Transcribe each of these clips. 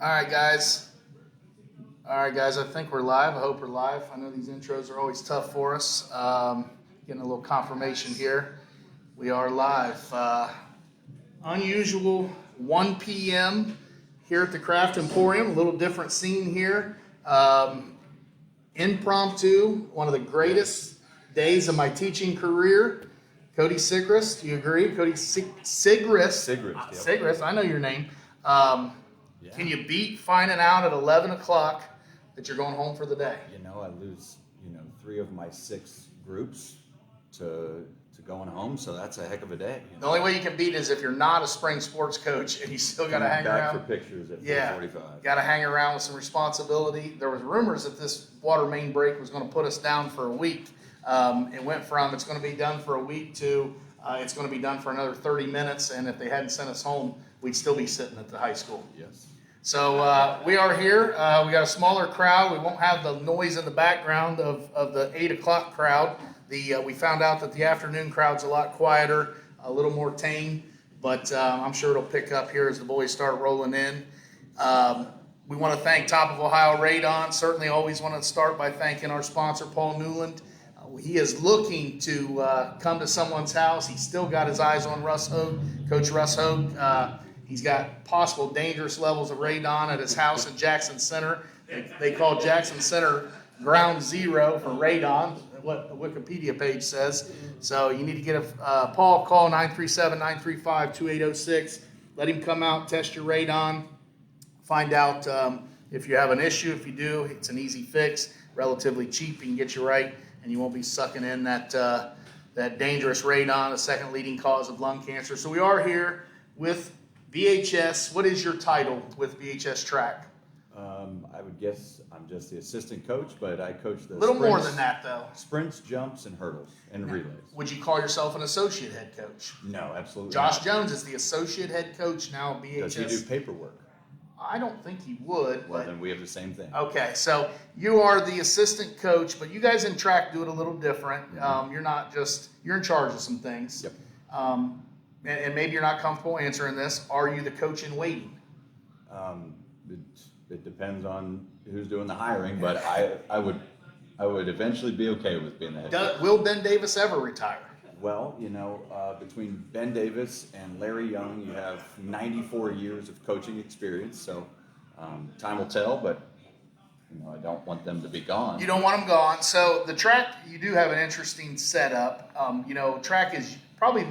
All right, guys. I think we're live. I hope we're live. I know these intros are always tough for us. Getting a little confirmation here. We are live. Unusual 1 p.m. here at the Craft Emporium. A little different scene here. Impromptu, one of the greatest days of my teaching career. Cody Sigrist, do you agree? Cody Sigrist. Sigrist, yep. Sigrist, I know your name. Can you beat finding out at 11 o'clock that you're going home for the day? You know, I lose, 3 of my 6 groups to going home, so that's a heck of a day. The only way you can beat it is if you're not a spring sports coach and you still got to hang around. Back for pictures at 4:45. Got to hang around with some responsibility. There was rumors that this water main break was going to put us down for a week. It went from it's going to be done for a week to it's going to be done for another 30 minutes, and if they hadn't sent us home, we'd still be sitting at the high school. Yes. So we are here. We got a smaller crowd. We won't have the noise in the background of the 8 o'clock crowd. We found out that the afternoon crowd's a lot quieter, a little more tame, but I'm sure it'll pick up here as the boys start rolling in. We want to thank Top of Ohio Radon. Certainly always want to start by thanking our sponsor, Paul Newland. He is looking to come to someone's house. He's still got his eyes on Russ Hogue, Coach Russ Hogue. He's got possible dangerous levels of radon at his house in Jackson Center. They call Jackson Center ground zero for radon, what the Wikipedia page says. So you need to get Paul, call 937-935-2806. Let him come out, test your radon, find out if you have an issue. If you do, it's an easy fix, relatively cheap. He can get you right, and you won't be sucking in that dangerous radon, the second leading cause of lung cancer. So we are here with BHS. What is your title with BHS Track? I would guess I'm just the assistant coach, but I coach the A little more than that, though. Sprints, jumps, and hurdles, and relays. Would you call yourself an associate head coach? No, absolutely Josh not. Jones is the associate head coach now at BHS. Does he do paperwork? I don't think he would. Well, then we have the same thing. Okay, so you are the assistant coach, but you guys in track do it a little different. Mm-hmm. You're not just, you're in charge of some things. Yep. And maybe you're not comfortable answering this. Are you the coach in waiting? It depends on who's doing the hiring, but I would eventually be okay with being the head coach. Will Ben Davis ever retire? Well, between Ben Davis and Larry Young, you have 94 years of coaching experience, so time will tell, but I don't want them to be gone. You don't want them gone. So the track, you do have an interesting setup. Track is probably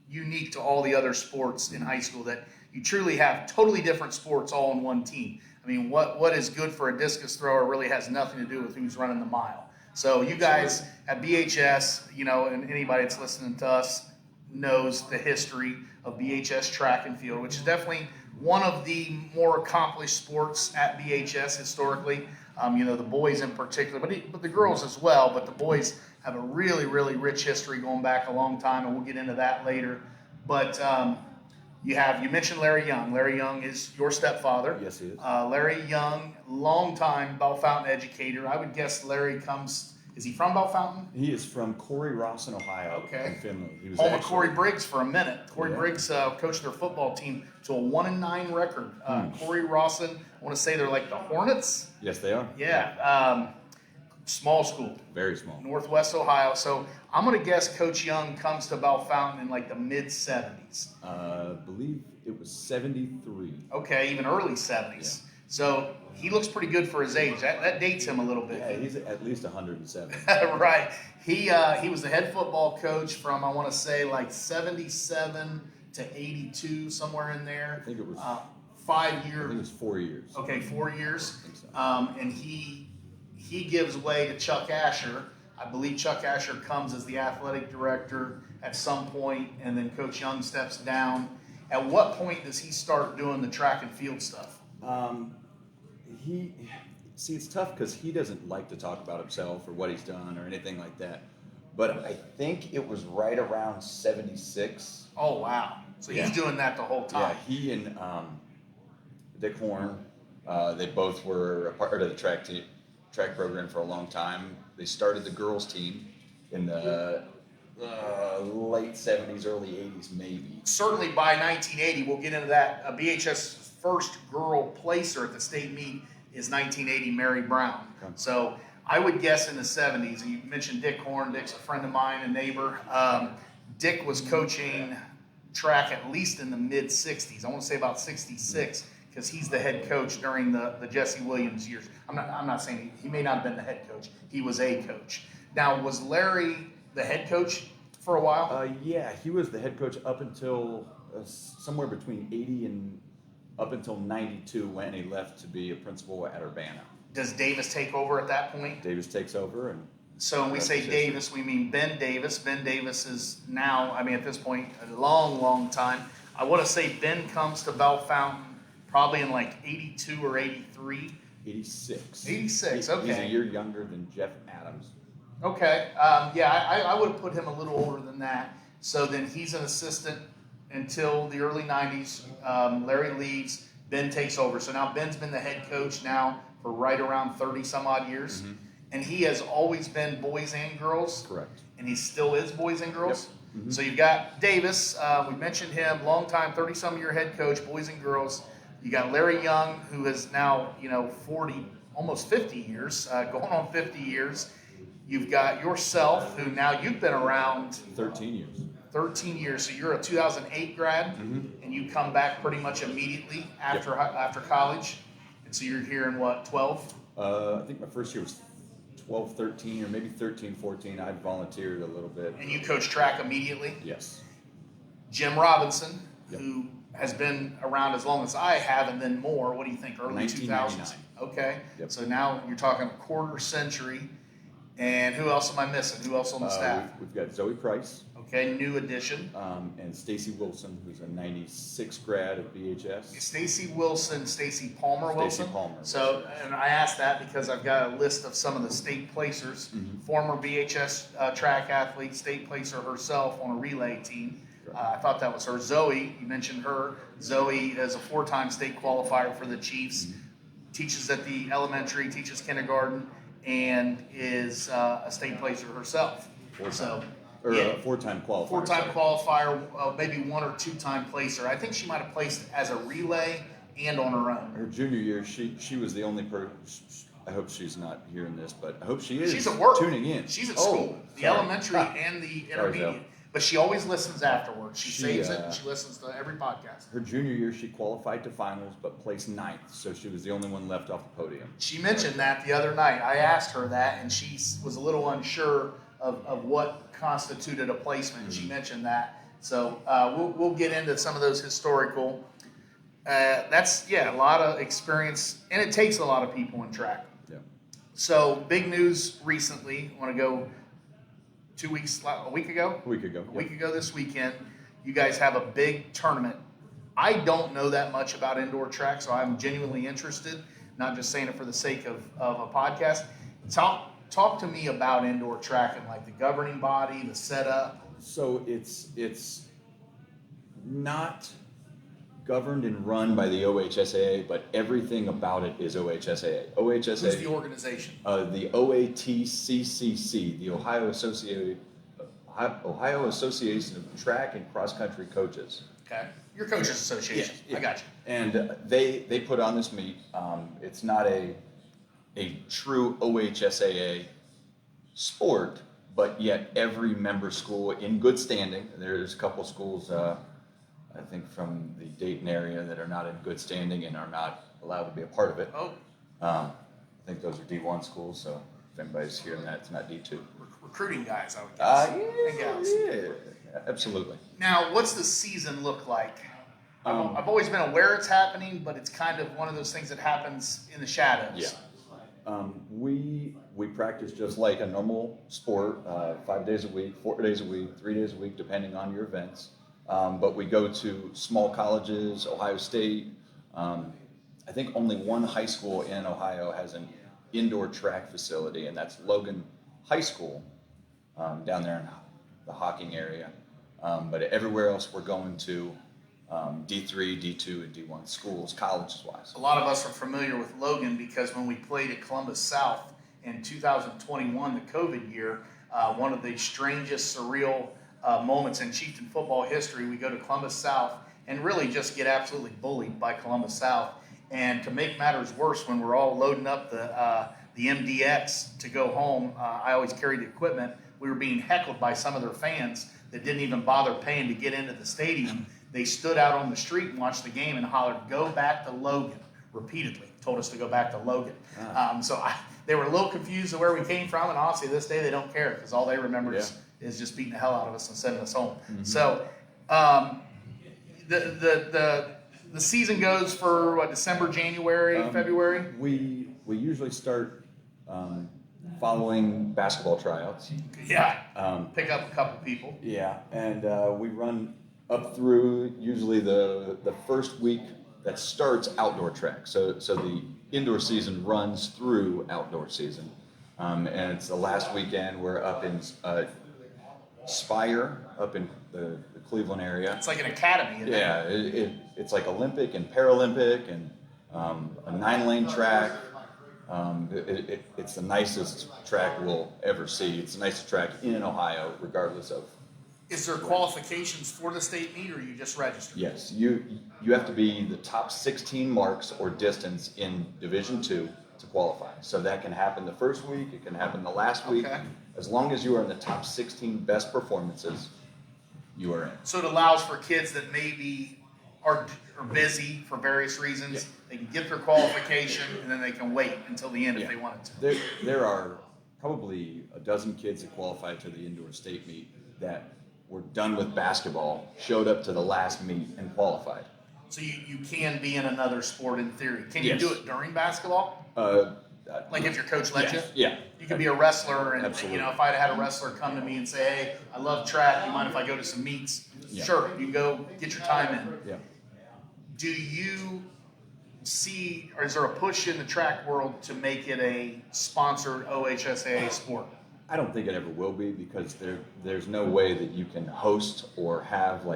unique to all the other sports in high school, that you truly have totally different sports all in one team. I mean, what is good for a discus thrower really has nothing to do with who's running the mile. So you guys at BHS, and anybody that's listening to us knows the history of BHS track and field, which is definitely one of the more accomplished sports at BHS historically. The boys in particular, but the girls as well. But the boys have a really, really rich history going back a long time, and we'll get into that later. But you mentioned Larry Young. Larry Young is your stepfather. Yes, he is. Larry Young, longtime Bellefontaine educator. I would guess Larry is he from Bellefontaine? He is from Corey Rawson, Ohio. Okay. In Finland. He was Home of Corey Briggs for a minute. Corey Yeah. Briggs coached their football team to a 1-9 record. Corey Rawson, I want to say they're like the Hornets. Yes, they are. Yeah. Small school. Very small. Northwest Ohio. So I'm going to guess Coach Young comes to Bellefontaine in like the mid-70s. I believe it was 73. Okay, even early 70s. Yeah. So he looks pretty good for his age. That dates him a little bit. Yeah, he's at least 107. Right. He was the head football coach from, I want to say, like 77 to 82, somewhere in there. I think it was 5 years. I think it was 4 years. Okay, 4 years. I think so. And he gives way to Chuck Asher. I believe Chuck Asher comes as the athletic director at some point, and then Coach Young steps down. At what point does he start doing the track and field stuff? It's tough because he doesn't like to talk about himself or what he's done or anything like that. But I think it was right around 76. Oh, wow. So he's doing that the whole time. Yeah, he and Dick Horn, they both were a part of the track program for a long time. They started the girls team in the late 70s, early 80s, maybe. Certainly by 1980, we'll get into that. BHS first girl placer at the state meet is 1980 Mary Brown. So I would guess in the 70s, and you mentioned Dick Horn. Dick's a friend of mine, a neighbor. Dick was coaching track at least in the mid 60s. I want to say about 66, because he's the head coach during the Jesse Williams years. I'm not saying he may not have been the head coach. He was a coach. Now, was Larry the head coach for a while? Yeah, he was the head coach up until somewhere between 80 and up until 92, when he left to be a principal at Urbana. Does Davis take over at that point? Davis takes over, and so when we say Davis, we mean Ben Davis. Ben Davis is now, I mean, at this point, a long, long time. I want to say Ben comes to Bell Fountain probably in like 82 or 83. 86. 86, okay. He's a year younger than Jeff Adams. Okay. Yeah, I would have put him a little older than that. So then he's an assistant until the early 90s. Larry leaves. Ben takes over. So now Ben's been the head coach now for right around 30 some odd years. Mm-hmm. And he has always been boys and girls. Correct. And he still is boys and girls. Yep. Mm-hmm. So you've got Davis. We mentioned him, long time, 30 some year head coach, boys and girls. You got Larry Young, who is now, 40, almost 50 years, going on 50 years. You've got yourself, who now you've been around 13 years. 13 years. So you're a 2008 grad, mm-hmm. and you come back pretty much immediately after college. And so you're here in what, 12? I think my first year was 12, 13, or maybe 13, 14. I volunteered a little bit. And you coach track immediately? Yes. Jim Robinson, yep. who has been around as long as I have, and then more. What do you think? Early 2000s? Okay. Yep. So now you're talking a quarter century. And who else am I missing? Who else on the staff? We've got Zoe Price. Okay, new addition. And Stacy Wilson, who's a 96 grad at BHS. Stacy Wilson, Stacy Palmer Wilson. Stacy Palmer. So, and I asked that because I've got a list of some of the state placers. Mm-hmm. Former BHS track athlete, state placer herself on a relay team. I thought that was her. Zoe, you mentioned her. Zoe is a 4-time state qualifier for the Chiefs. Mm-hmm. Teaches at the elementary, teaches kindergarten, and is a state placer herself. Four-time qualifier. 4-time qualifier, maybe 1 or 2-time placer. I think she might have placed as a relay and on her own. Her junior year, she was the only person. I hope she's not hearing this, but I hope she is. She's at work. Tuning in. She's at school, the elementary and the intermediate. But she always listens afterwards. She saves it and she listens to every podcast. Her junior year, she qualified to finals but placed 9th, so she was the only one left off the podium. She mentioned that the other night. I asked her that, and she was a little unsure of what constituted a placement. Mm-hmm. She mentioned that. So we'll get into some of those historical. That's, a lot of experience, and it takes a lot of people in track. Yeah. So big news recently. I want to go a week ago? A week ago. A week ago this weekend. You guys have a big tournament. I don't know that much about indoor track, so I'm genuinely interested, not just saying it for the sake of a podcast. Talk to me about indoor track and like the governing body, the setup. So it's not governed and run by the OHSAA, but everything about it is OHSAA. OHSAA. Who's the organization? The OATCCC, the Ohio Association of Track and Cross Country Coaches. Okay, your coaches association. Yeah. I got you. And they put on this meet. It's not a true OHSAA sport, but yet every member school in good standing. There's a couple schools. I think from the Dayton area that are not in good standing and are not allowed to be a part of it. Oh. I think those are D1 schools, so if anybody's hearing that, it's not D2. Recruiting guys, I would guess. Yeah, absolutely. Now, what's the season look like? I've always been aware it's happening, but it's kind of one of those things that happens in the shadows. Yeah. We practice just like a normal sport, 5 days a week, 4 days a week, 3 days a week, depending on your events. But we go to small colleges, Ohio State. I think only one high school in Ohio has an indoor track facility, and that's Logan High School down there in the Hocking area. But everywhere else we're going to D3, D2, and D1 schools, colleges-wise. A lot of us are familiar with Logan because when we played at Columbus South in 2021, the COVID year, one of the strangest, surreal moments in Chieftain football history. We go to Columbus South, and really just get absolutely bullied by Columbus South. And to make matters worse, when we're all loading up the MDX to go home, I always carried the equipment. We were being heckled by some of their fans that didn't even bother paying to get into the stadium. They stood out on the street and watched the game and hollered, "Go back to Logan," repeatedly. Told us to go back to Logan. They were a little confused of where we came from, and honestly, this day they don't care because all they remember is just beating the hell out of us and sending us home. Mm-hmm. So the season goes for what, December, January, February? We usually start following basketball tryouts. Yeah. Pick up a couple people. Yeah, and we run up through usually the first week that starts outdoor track. So the indoor season runs through outdoor season, and it's the last weekend. We're up in Spire, up in the Cleveland area. It's like an academy. Isn't it? It's like Olympic and Paralympic and a 9-lane track. It's the nicest track we'll ever see. It's the nicest track in Ohio, regardless of. Is there qualifications for the state meet, or you just register? Yes, you have to be the top 16 marks or distance in Division II to qualify. So that can happen the first week, it can happen the last week. Okay. As long as you are in the top 16 best performances, you are in. So it allows for kids that maybe are busy for various reasons. They can get their qualification, and then they can wait until the end if they wanted to. There are probably a dozen kids that qualified to the indoor state meet that were done with basketball, showed up to the last meet, and qualified. So you can be in another sport in theory. Can you do it during basketball? Like if your coach let you? Yeah. You could be a wrestler, and Absolutely. if I'd had a wrestler come to me and say, "Hey, I love track. You mind if I go to some meets?" Yeah. Sure, you can go get your time in. Yeah. Do you see, or is there a push in the track world to make it a sponsored OHSAA sport? I don't think it ever will be, because there's no way that you can host or have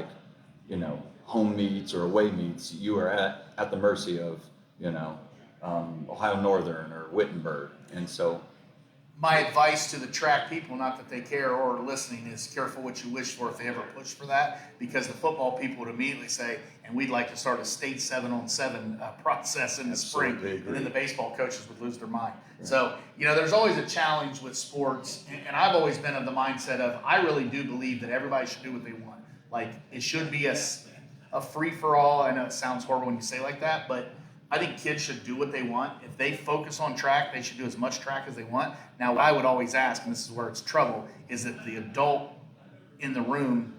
home meets or away meets. You are at the mercy of Ohio Northern or Wittenberg, and so. My advice to the track people, not that they care or are listening, is careful what you wish for if they ever push for that, because the football people would immediately say, "And we'd like to start a state 7-on-7 process in the spring," and then the baseball coaches would lose their mind. Right. So, there's always a challenge with sports, and I've always been of the mindset of, I really do believe that everybody should do what they want. Like, it should be a free-for-all. I know it sounds horrible when you say like that, but I think kids should do what they want. If they focus on track, they should do as much track as they want. Now, what I would always ask, and this is where it's trouble, is that the adult in the room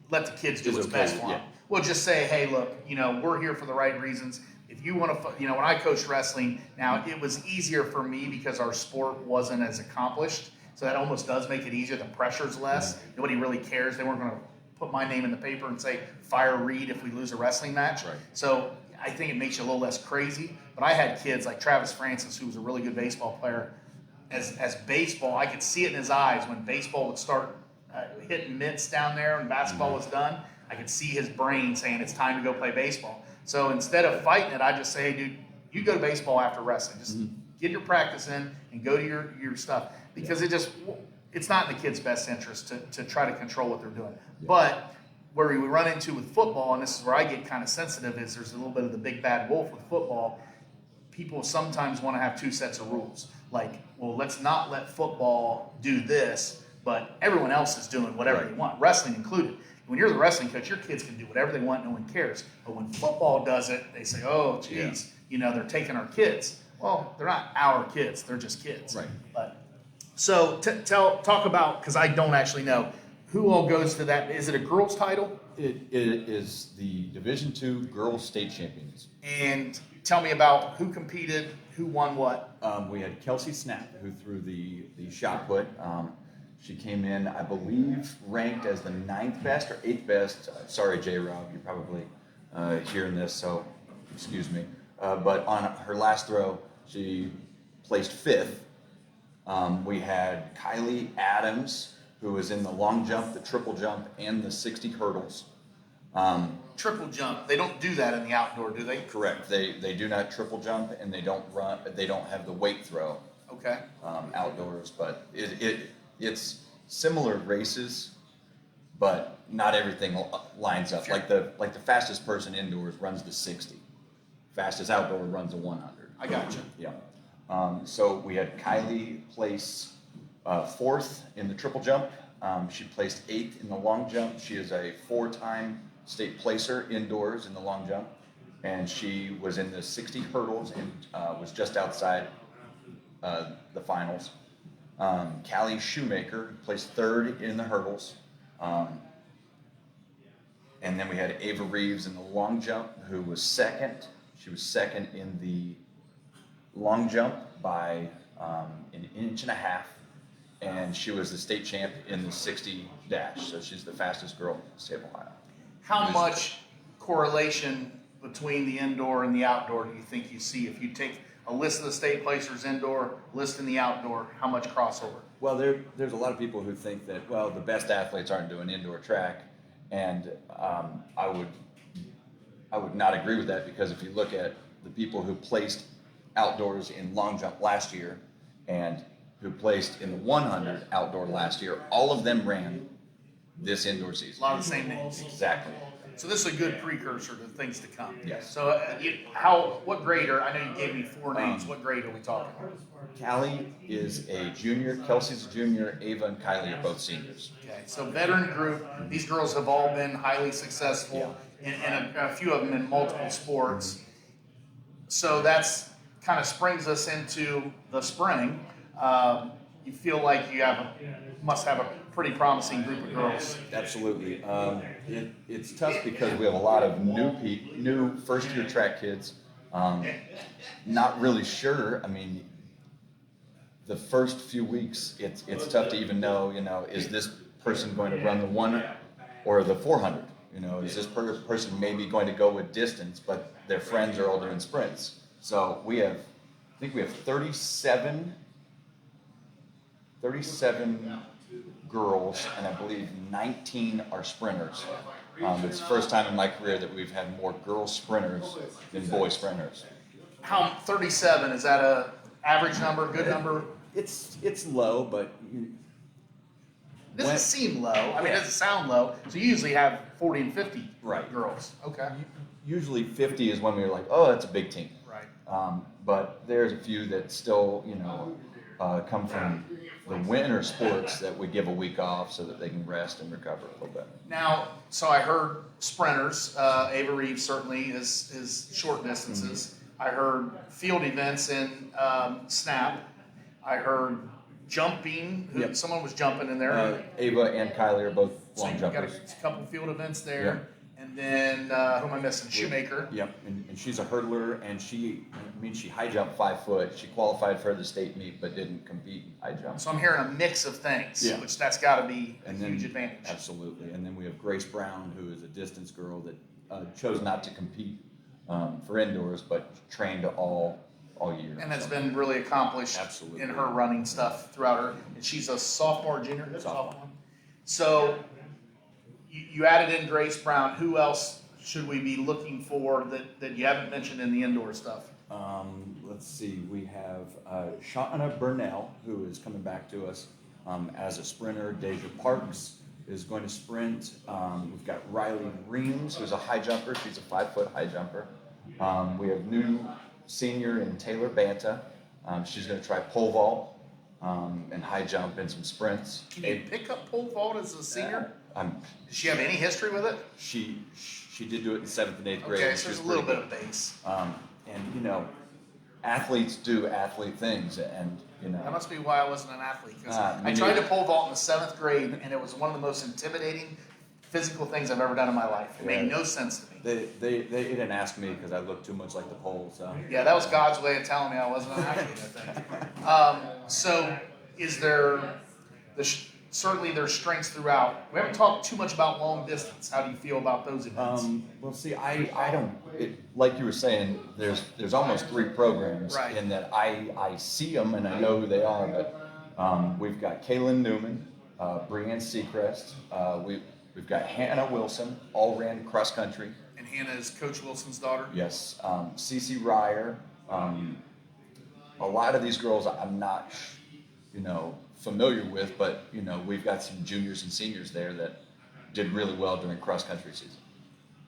let the kids do what's best for them. We'll just say, "Hey, look, we're here for the right reasons. If you want to, when I coached wrestling, now it was easier for me because our sport wasn't as accomplished. So that almost does make it easier. The pressure's less. Nobody really cares. They weren't going to put my name in the paper and say, fire Reed if we lose a wrestling match." Right. So I think it makes you a little less crazy. But I had kids like Travis Francis, who was a really good baseball player. As baseball, I could see it in his eyes when baseball would start hitting mitts down there and basketball was done. I could see his brain saying it's time to go play baseball. So instead of fighting it, I just say, "Hey, dude, you go to baseball after wrestling. Just get your practice in and go to your stuff." Because it's not in the kids' best interest to try to control what they're doing. Yeah. But where we run into with football, and this is where I get kind of sensitive, is there's a little bit of the big bad wolf with football. People sometimes want to have two sets of rules. Like, well, let's not let football do this, but everyone else is doing whatever they want, wrestling included. When you're the wrestling coach, your kids can do whatever they want, no one cares. But when football does it, they say, "Oh, geez, they're taking our kids." Well, they're not our kids; they're just kids. Right. But so talk about, because I don't actually know, who all goes to that. Is it a girls' title? It is the Division II Girls State Champions. And tell me about who competed, who won what. We had Kelsey Snap, who threw the shot put. She came in, I believe, ranked as the 9th best or 8th best. Sorry, J-Rob, you're probably hearing this, so excuse me. But on her last throw, she placed 5th. We had Kylie Adams, who was in the long jump, the triple jump, and the 60 hurdles. Triple jump, they don't do that in the outdoor, do they? Correct. They do not triple jump, and they don't run. They don't have the weight throw. Okay. Outdoors, but it's similar races. but not everything lines up. Like the fastest person indoors runs the 60. Fastest outdoor runs a 100. I gotcha. Yeah. So we had Kylie place fourth in the triple jump. She placed eighth in the long jump. She is a 4-time state placer indoors in the long jump. And she was in the 60 hurdles and was just outside the finals. Callie Shoemaker placed third in the hurdles. And then we had Ava Reeves in the long jump, who was second. She was second in the long jump by an inch and a half. And she was the state champ in the 60 dash. So she's the fastest girl in the state of Ohio. How much correlation between the indoor and the outdoor do you think you see? If you take a list of the state placers indoor, list in the outdoor, how much crossover? Well, there's a lot of people who think that, well, the best athletes aren't doing indoor track. And I would not agree with that, because if you look at the people who placed outdoors in long jump last year and who placed in the 100 outdoor last year, all of them ran this indoor season. A lot of the same names. Exactly. So this is a good precursor to things to come. Yes. So what grade I know you gave me 4 names. What grade are we talking about? Callie is a junior, Kelsey's a junior, Ava and Kylie are both seniors. Okay, so veteran group. These girls have all been highly successful, and a few of them in multiple sports. So that's kind of springs us into the spring. You feel like you must have a pretty promising group of girls. Absolutely. It's tough because we have a lot of new first-year track kids. Not really sure. I mean, the first few weeks, it's tough to even know, is this person going to run the 100 or the 400? Is this person maybe going to go with distance, but their friends are all doing sprints? So I think we have 37 girls, and I believe 19 are sprinters. It's the first time in my career that we've had more girl sprinters than boy sprinters. 37, is that a average number, good number? It's low, but It doesn't seem low. I mean, it doesn't sound low. So you usually have 40 and 50 girls. Okay. Usually 50 is when we're like, oh, that's a big team. Right. But there's a few that still, come from the winter sports that we give a week off so that they can rest and recover a little bit. Now, so I heard sprinters. Ava Reeves certainly is short distances. Mm-hmm. I heard field events in snap. I heard jumping. Yep. Someone was jumping in there. Ava and Kylie are both long Got jumpers. a couple field events there. Yep. And then, who am I missing? Shoemaker. Yep, and she's a hurdler, and she high jumped 5 foot. She qualified for the state meet, but didn't compete in high jump. So I'm hearing a mix of things, which that's got to be a huge advantage. Absolutely. And then we have Grace Brown, who is a distance girl that chose not to compete for indoors, but trained all year. And has been really accomplished in her running stuff throughout her. And she's a sophomore, junior? Sophomore. So you added in Grace Brown. Who else should we be looking for that you haven't mentioned in the indoor stuff? Let's see. We have Shauna Burnell, who is coming back to us as a sprinter. Deja Parks is going to sprint. We've got Riley Reams, who's a high jumper. She's a 5 foot high jumper. We have new senior in Taylor Banta. She's going to try pole vault and high jump and some sprints. Can you pick up pole vault as a senior? Does she have any history with it? She did do it in 7th and 8th grade. Okay, so there's a little bit of base. And athletes do athlete things, and that must be why I wasn't an athlete, because I tried to pole vault in the 7th grade, and it was one of the most intimidating physical things I've ever done in my life. It made no sense to me. They didn't ask me because I looked too much like the pole. So yeah, that was God's way of telling me I wasn't an athlete, I think. So is there certainly there's strengths throughout. We haven't talked too much about long distance. How do you feel about those events? Well, see, I don't. Like you were saying, there's almost 3 programs in that I see them and I know who they are. But we've got Kaylin Newman, Brianne Seacrest. We've got Hannah Wilson, all ran cross country. And Hannah is Coach Wilson's daughter? Yes. Cece Ryer. A lot of these girls I'm not, familiar with, but, we've got some juniors and seniors there that, did really well during cross country season.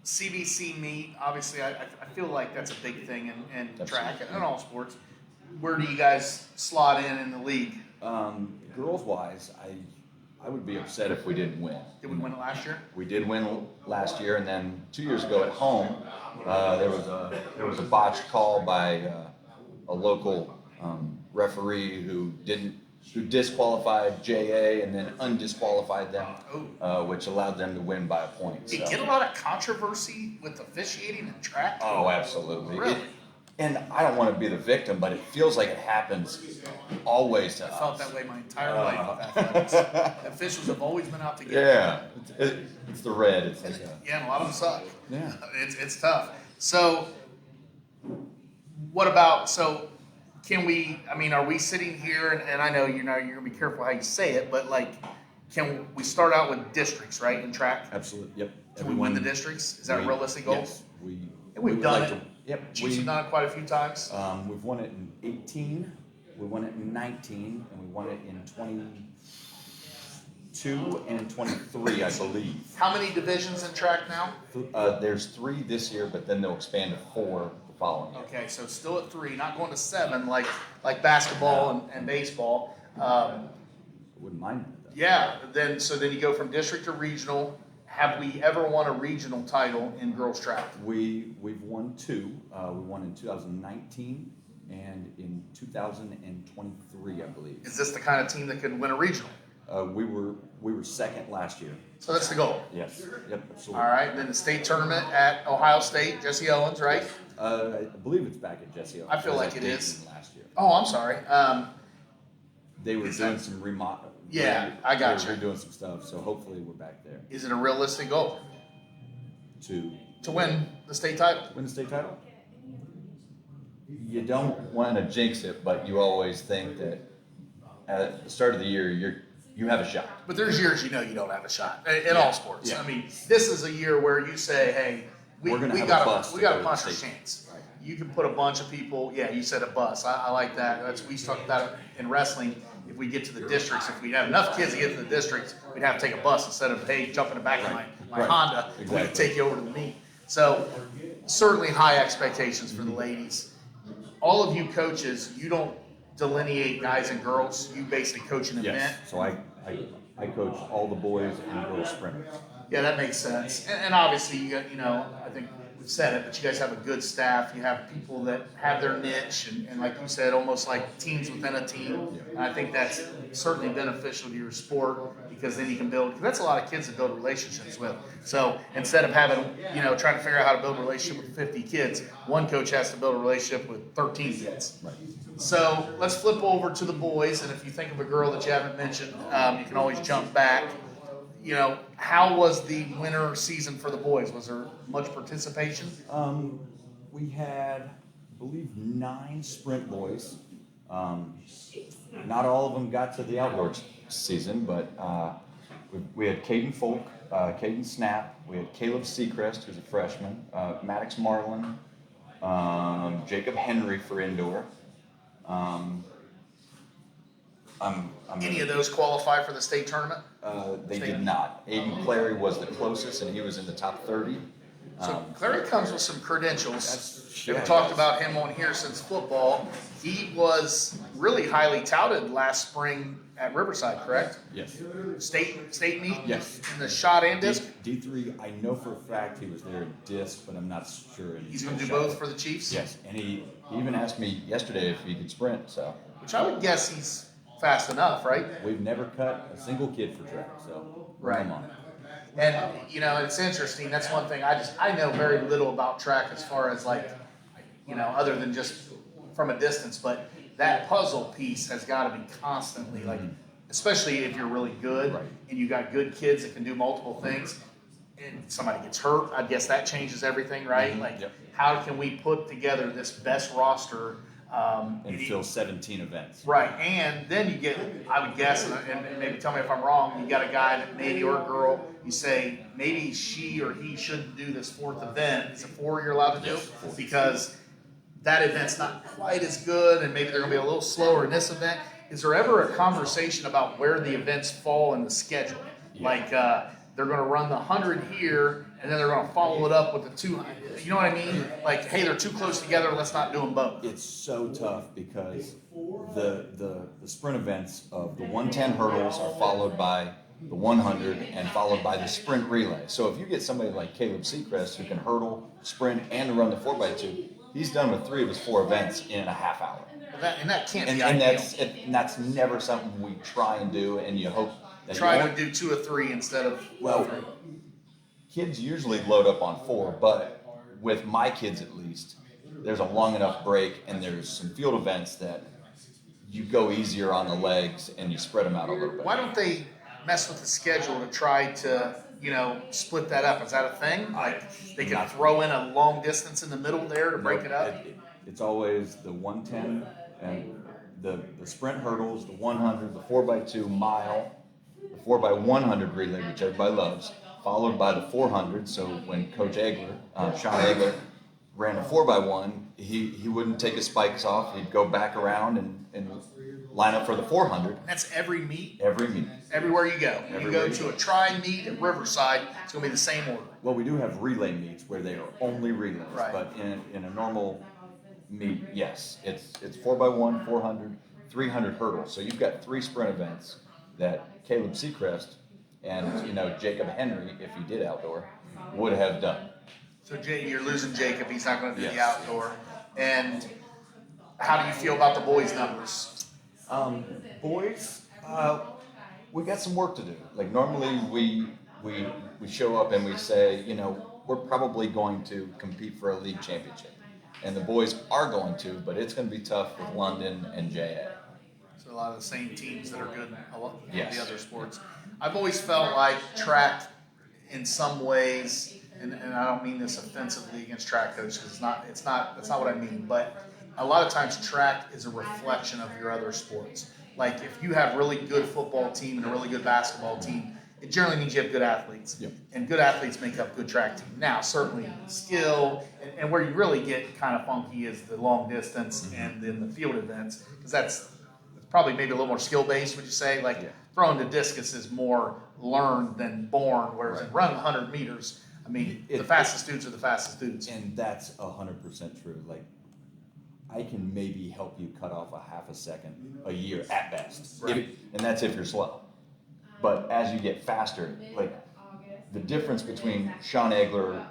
CBC meet, obviously, I feel like that's a big thing in track Absolutely. and in all sports. Where do you guys slot in the league? Girls wise, I would be upset if we didn't win. Did we win it last year? We did win last year, and then 2 years ago at home, there was a botched call by a local referee who disqualified JA and then undisqualified them, which allowed them to win by a point. Did you get a lot of controversy with officiating in track? Oh, absolutely. Really? And I don't want to be the victim, but it feels like it happens always to us. I felt that way my entire life with athletics. The officials have always been out to get me. Yeah, it's the red. It's like Yeah, and a lot of them suck. Yeah. It's tough. So, what about, can we, are we sitting here, and I know you're going to be careful how you say it, but like, can we start out with districts, right, in track? absolutely. Yep. Can we win the districts? Is that a realistic goal? Yes. We've done it. Yep. Chiefs have done it quite a few times. We've won it in 18, we won it in 19, and we won it in 22 and in 23, I believe. How many divisions in track now? There's 3 this year, but then they'll expand to 4 the following year. Okay, so still at 3, not going to 7 like basketball and baseball. I wouldn't mind that. Though. Yeah, then you go from district to regional. Have we ever won a regional title in girls track? We've won 2. We won in 2019 and in 2023, I believe. Is this the kind of team that could win a regional? We were second last year. So that's the goal. Yes. Yep. Absolutely. All right, then the state tournament at Ohio State, Jesse Owens, right? I believe it's back at Jesse Owens. I feel like at it is. Dayton last year. Oh, I'm sorry. They were Is doing that- some remodel. Yeah, I got They were you. doing some stuff, so hopefully we're back there Is it a realistic goal to to win the state title? win the state title. You don't want to jinx it, but you always think that at the start of the year you have a shot. But there's years you don't have a shot in all sports. Yeah. This is a year where you say, hey, we We're gonna have a got bus we to got go a to puncher's state. chance. You can put a bunch of people. Yeah, you said a bus. I like that. We talked about it in wrestling. If we get to the districts, if we have enough kids to get to the districts, we'd have to take a bus instead of jump in the back of my Right. Honda. We Exactly. could take you over to the meet. So certainly high expectations for the ladies. All of you coaches, you don't delineate guys and girls. You basically coach an event. Yes. So I coach all the boys and girls sprinters. Yeah, that makes sense. And obviously, you got, I think we've said it, but you guys have a good staff. You have people that have their niche, and like you said, almost like teams within a team. And I think that's certainly beneficial to your sport because then you can build, because that's a lot of kids to build relationships with. So instead of having, trying to figure out how to build a relationship with 50 kids, one coach has to build a relationship with 13 kids. Right. So let's flip over to the boys, and if you think of a girl that you haven't mentioned, you can always jump back. How was the winter season for the boys? Was there much participation? We had, I believe, 9 sprint boys. Not all of them got to the outdoor season, but we had Caden Folk, Caden Snap, we had Caleb Sigrist, who's a freshman, Maddox Marlin, Jacob Henry for indoor. Any of those qualify for the state tournament? They did not. Aiden Clary was the closest, and he was in the top 30. So Clary comes with some credentials. We've yeah, talked he about him on here since football. He was really highly touted last spring at Riverside, correct? Yes. State meet? Yes. In the shot and disc? D3, I know for a fact he was there in disc, but I'm not sure. He's going to do both for the Chiefs? Yes, and he even asked me yesterday if he could sprint, so. Which I would guess he's fast enough, right? We've never cut a single kid for track, so. Right. Come on. And, it's interesting. That's one thing. I know very little about track as far as other than just from a distance, but that puzzle piece has got to be constantly especially if you're really good Right. and you got good kids that can do multiple things and somebody gets hurt, I guess that changes everything, right? Yep. How can we put together this best roster? And fill 17 events. Right, and then you get, I would guess, and maybe tell me if I'm wrong, you got a guy that maybe, or a girl, you say maybe she or he shouldn't do this 4th event. Is it 4 you're allowed to do? Yes, 4. Because that event's not quite as good, and maybe they're going to be a little slower in this event. Is there ever a conversation about where the events fall in the schedule? Yeah. they're going to run the 100 here, and then they're going to follow it up with the 200. You know what I mean? Like, hey, they're too close together. Let's not do them both. It's so tough because the sprint events of the 110 hurdles are followed by the 100 and followed by the sprint relay. So if you get somebody like Caleb Sigrist who can hurdle, sprint, and run the 4x2, he's done with 3 of his 4 events in a half hour. That can't be And ideal. that's never something we try and do, and you hope that Try to do 2 or 3 instead of 3. Kids usually load up on 4, but with my kids at least, there's a long enough break, and there's some field events that you go easier on the legs and you spread them out a little bit. Why don't they mess with the schedule to try to, split that up? Is that a thing? Like they can throw in a long distance in the middle there to break it up? It's always the 110 and the sprint hurdles, the 100, the 4x2 mile, the 4x100 relay, which everybody loves, followed by the 400. So when Coach Egler, Sean Egler, ran a 4x1, he wouldn't take his spikes off. He'd go back around and line up for the 400. That's every meet? Every meet. Everywhere you go. You go Everywhere to a tri meet at Riverside, it's going to be the same order. Well, we do have relay meets where they are only relays, Right. but in a normal meet, yes, it's 4x1, 400, 300 hurdles. So you've got 3 sprint events that Caleb Seacrest and Jacob Henry, if he did outdoor, would have done. So you're losing Jacob. He's not going to do the Yes. outdoor. And how do you feel about the boys' numbers? Boys, we got some work to do. Like normally we show up and we say, we're probably going to compete for a league championship. And the boys are going to, but it's going to be tough with London and JA. So a lot of the same teams that are good in Yes. the other sports. I've always felt like track in some ways, and I don't mean this offensively against track coaches because that's not what I mean, but a lot of times track is a reflection of your other sports. Like if you have really good football team and a really good basketball team, it generally means you have good athletes. Yep. And good athletes make up good track team. Now, certainly skill, and where you really get kind of funky is the long distance and then the field events, because that's probably maybe a little more skill-based, would you say? Like throwing the discus is more learned than born, whereas in running 100 meters, I mean, the fastest dudes are the fastest dudes. And that's 100% true. Like, I can maybe help you cut off a half a second a year at best. Right. And that's if you're slow. But as you get faster, like the difference between Sean Egler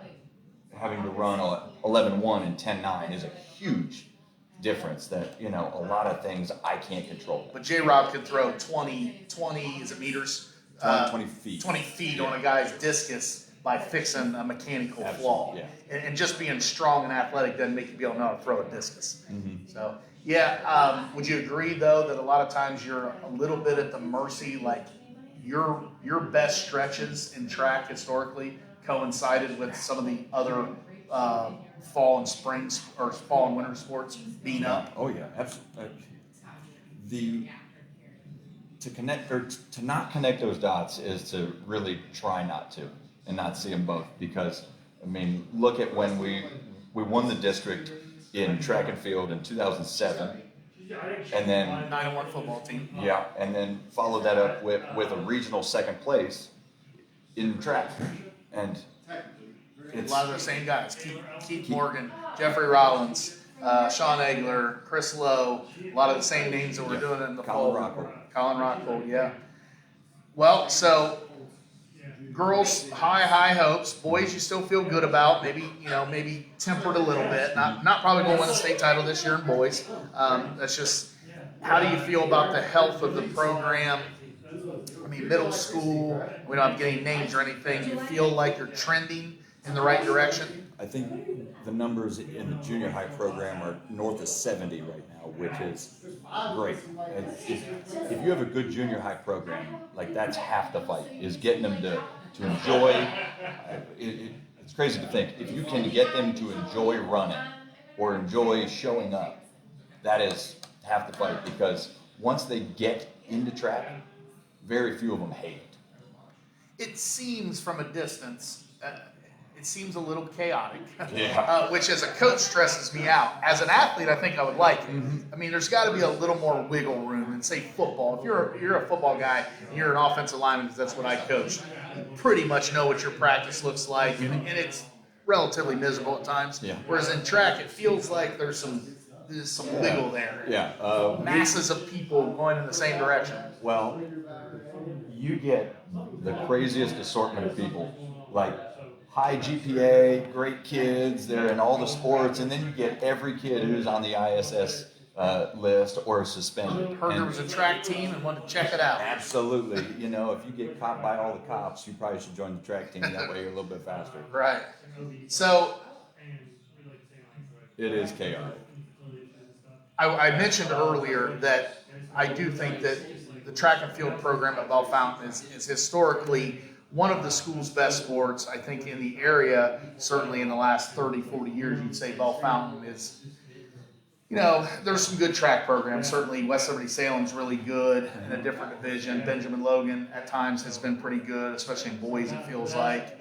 having to run 11.1 and 10.9 is a huge difference that, a lot of things I can't control. But J-Rob could throw 20 is it meters? 20 feet. 20 feet on a guy's discus by fixing a mechanical flaw. Yeah. And just being strong and athletic doesn't make you be able to know how to throw a discus. Mm-hmm. So, would you agree, though, that a lot of times you're a little bit at the mercy, like your best stretches in track historically coincided with some of the other fall and spring or fall and winter sports being up? Oh yeah, absolutely. To not connect those dots is to really try not to and not see them both, because look at when we won the district in track and field in 2007, and then 9-1 football team. yeah, and then followed that up with a regional second place in track, and A lot of the same guys: Keith Morgan, Jeffrey Rollins, Sean Egler, Chris Lowe. A lot of the same names that we're doing in the fall. Colin Rockhold, yeah. Well, so girls, high hopes. Boys, you still feel good about. Maybe tempered a little bit. Not probably going to win the state title this year in boys. That's just. How do you feel about the health of the program? Middle school. We don't have to get any names or anything. You feel like you're trending in the right direction? I think the numbers in the junior high program are north of 70 right now, which is great. If you have a good junior high program, like that's half the fight, is getting them to enjoy. It's crazy to think. If you can get them to enjoy running or enjoy showing up, that is half the fight, because once they get into track, very few of them hate it. It seems from a distance, it seems a little chaotic, Yeah. which as a coach stresses me out. As an athlete, I think I would like it. I mean, there's got to be a little more wiggle room than, say, football. If you're a football guy and you're an offensive lineman, because that's what I coach, you pretty much know what your practice looks like, and it's relatively miserable at times. Yeah. Whereas in track, it feels like there's some wiggle there. Yeah. Masses of people going in the same direction. Well, you get the craziest assortment of people, like high GPA, great kids, they're in all the sports, and then you get every kid who's on the ISS list or suspended. Heard there was a track team and wanted to check it out. Absolutely. You know, if you get caught by all the cops, you probably should join the track team. That way you're a little bit faster. Right. So It is chaotic. I mentioned earlier that I do think that the track and field program at Bell Fountain is historically one of the school's best sports. I think in the area, certainly in the last 30, 40 years, you'd say Bell Fountain is, you know, there's some good track programs. Certainly West Liberty Salem's really good in a different division. Benjamin Logan at times has been pretty good, especially in boys, it feels like.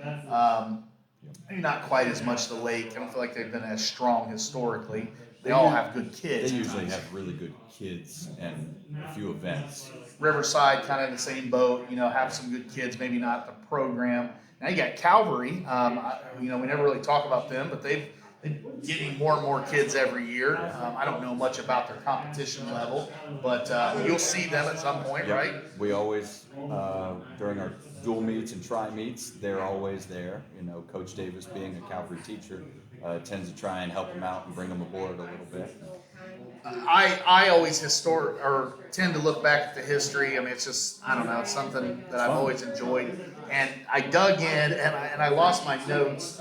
Maybe not quite as much the Lake. I don't feel like they've been as strong historically. They all have good kids. They usually have really good kids and a few events. Riverside, kind of in the same boat, you know, have some good kids, maybe not the program. Now you got Calvary. You know, we never really talk about them, but they've been getting more and more kids every year. I don't know much about their competition level, but you'll see them at some point, Yep. right? We always, during our dual meets and tri meets, they're always there. You know, Coach Davis, being a Calvary teacher, tends to try and help them out and bring them aboard a little bit. I always tend to look back at the history. I mean, it's just, I don't know, it's something that I've always enjoyed. And I dug in and I lost my notes.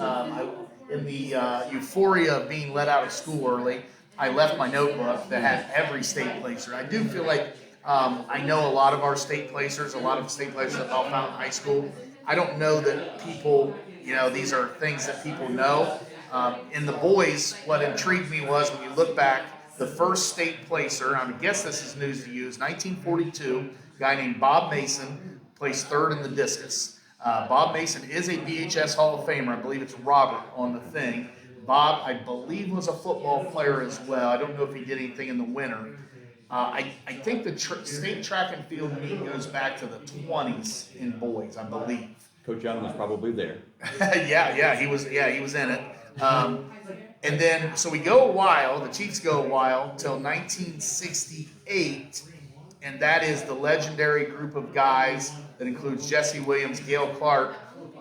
In the euphoria of being let out of school early, I left my notebook that had every state placer. I do feel like I know a lot of our state placers, a lot of state placers at Bell Fountain High School. I don't know that people, you know, these are things that people know. In the boys, what intrigued me was when you look back, the first state placer, I guess this is news to you, is 1942, a guy named Bob Mason placed third in the discus. Bob Mason is a BHS Hall of Famer. I believe it's Robert on the thing. Bob, I believe, was a football player as well. I don't know if he did anything in the winter. I think the state track and field meet goes back to the 20s in boys, I believe. Coach Young was probably there. yeah, he was in it. And then, so we go a while, the Chiefs go a while, till 1968, and that is the legendary group of guys that includes Jesse Williams, Gail Clark.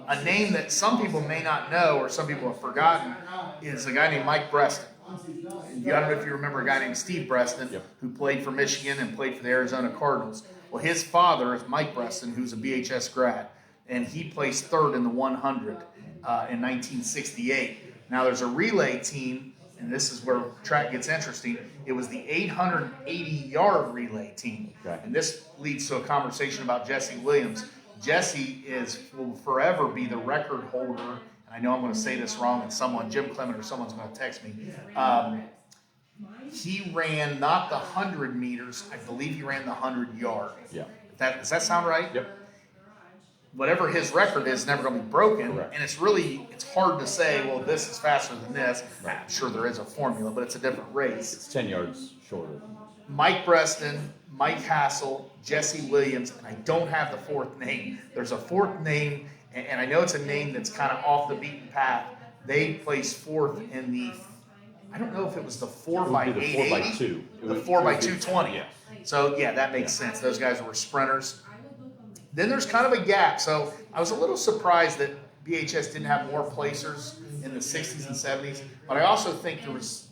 A name that some people may not know, or some people have forgotten, is a guy named Mike Breston. I don't know if you remember a guy named Steve Breston, who played for Michigan and played for the Arizona Cardinals. Well, his father is Mike Breston, who's a BHS grad, and he placed third in the 100 in 1968. Now, there's a relay team, and this is where track gets interesting. It was the 880-yard relay team. Okay. And this leads to a conversation about Jesse Williams. Jesse will forever be the record holder. And I know I'm going to say this wrong, and Jim Clement or someone's going to text me. He ran not the 100 meters. I believe he ran the 100-yard. Yeah. Does that sound right? Yep. Whatever his record is never going to be broken. Correct. And it's hard to say, well, this is faster than this. Right. I'm sure there is a formula, but it's a different race. It's 10 yards shorter. Mike Breston, Mike Hassel, Jesse Williams, and I don't have the fourth name. There's a fourth name, and I know it's a name that's kind of off the beaten path. They placed fourth in the, I don't know if it was the 4x880. The 4x220. Yeah. So, yeah, that makes sense. Those guys were sprinters. Then there's kind of a gap. So I was a little surprised that BHS didn't have more placers in the 60s and 70s. But I also think there was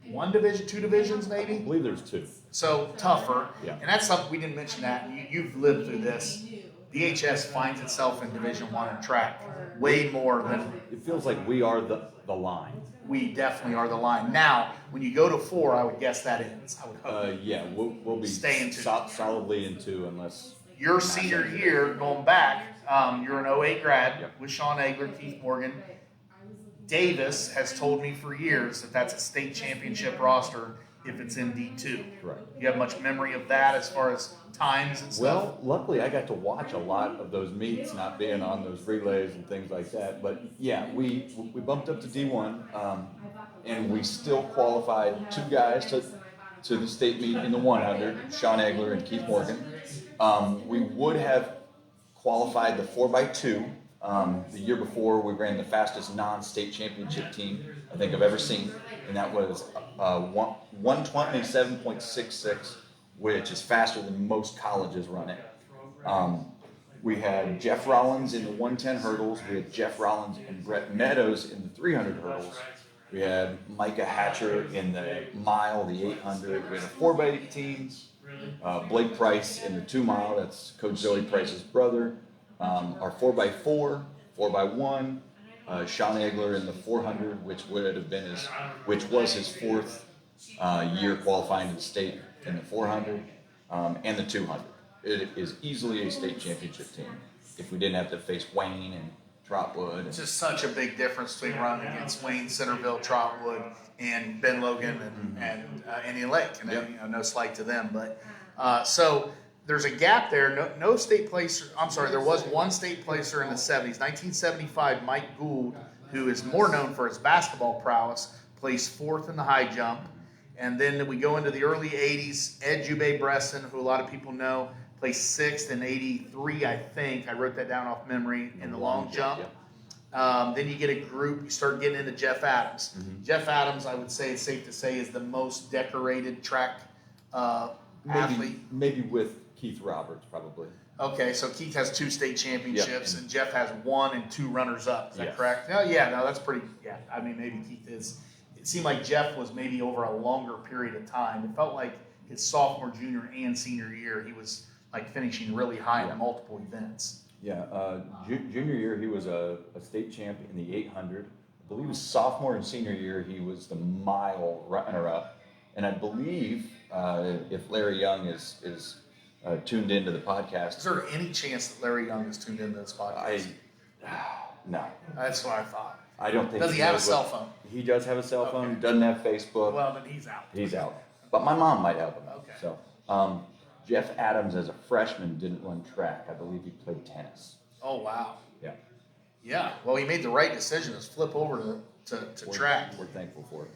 one division, two divisions maybe. I believe there's two. So tougher. Yeah. And that's something we didn't mention that. You've lived through this. BHS finds itself in Division I in track way more than. It feels like we are the line. We definitely are the line. Now, when you go to 4, I would guess that ends. I would hope. Yeah, we'll be staying solidly in 2 unless. Your senior year, going back, you're an 08 grad Yep. with Sean Egler, Keith Morgan. Davis has told me for years that that's a state championship roster. if it's in D2. Right. You have much memory of that as far as times and stuff? Well, luckily I got to watch a lot of those meets, not being on those relays and things like that. But yeah, we bumped up to D1, and we still qualified 2 guys to the state meet in the 100, Sean Egler and Keith Morgan. We would have qualified the 4x2. The year before, we ran the fastest non-state championship team I think I've ever seen, and that was 127.66, which is faster than most colleges run it. We had Jeff Rollins in the 110 hurdles. We had Jeff Rollins and Brett Meadows in the 300 hurdles. We had Micah Hatcher in the mile, the 800. We had a 4x8 team. Blake Price in the 2 mile. That's Coach Zoe Price's brother. Our 4x4, 4x1. Sean Egler in the 400, which was his 4th year qualifying to the state in the 400, and the 200. It is easily a state championship team if we didn't have to face Wayne and Trotwood. It's just such a big difference between running against Wayne, Centerville, Trotwood, and Ben Logan and Indian Lake. And Yep. no slight to them, but so there's a gap there. No state placer. I'm sorry, there was one state placer in the 70s. 1975, Mike Gould, who is more known for his basketball prowess, placed 4th in the high jump. And then we go into the early 80s. Ed Jubei-Bresson, who a lot of people know, placed 6th in 83, I think. I wrote that down off memory, in the long jump. Then you get a group. You start getting into Jeff Adams. Mm-hmm. Jeff Adams, I would say it's safe to say, is the most decorated track athlete. Maybe with Keith Roberts, probably. Okay, so Keith has 2 state championships, Yep. and Jeff has 1 and 2 runners-up. Is that Yes. correct? Oh, yeah, no, that's pretty. Yeah, I mean, maybe Keith is. It seemed like Jeff was maybe over a longer period of time. It felt like his sophomore, junior, and senior year, he was like finishing really high in multiple events. Yeah, junior year he was a state champ in the 800. I believe his sophomore and senior year he was the mile runner-up. And I believe if Larry Young is tuned into the podcast. Is there any chance that Larry Young is tuned into this podcast? No. That's what I thought. I don't think. Does he have a cell phone? He does have a cell phone. Okay. Doesn't have Facebook. Well, then he's out. He's out. But my mom might help him. Okay. So Jeff Adams, as a freshman, didn't run track. I believe he played tennis. Oh, wow. Yeah. Yeah. Well, he made the right decision. Is flip over to track. We're thankful for it.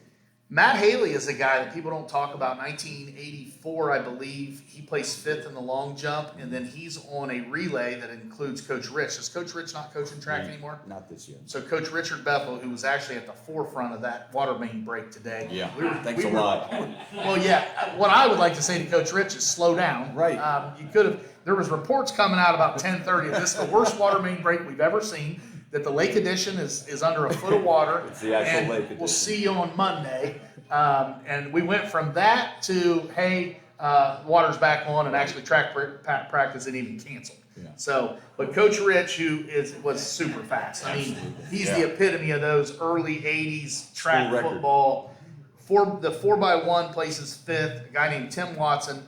Matt Haley is a guy that people don't talk about. 1984, I believe. He placed 5th in the long jump, and then he's on a relay that includes Coach Rich. Is Coach Rich not coaching track anymore? Not this year. So Coach Richard Bethel, who was actually at the forefront of that water main break today. Yeah. Thanks a lot. Well, yeah. What I would like to say to Coach Rich is slow down. Right. You could have. There was reports coming out about 10:30. This is the worst water main break we've ever seen. That the lake addition is under a foot of water. It's the actual and lake addition. We'll see you on Monday. And we went from that to, hey, water's back on, and actually track practice isn't even canceled. Yeah. So, but Coach Rich, who was super fast. I mean, he's the epitome of those early 80s track School record. football. The 4x1 places 5th, a guy named Tim Watson.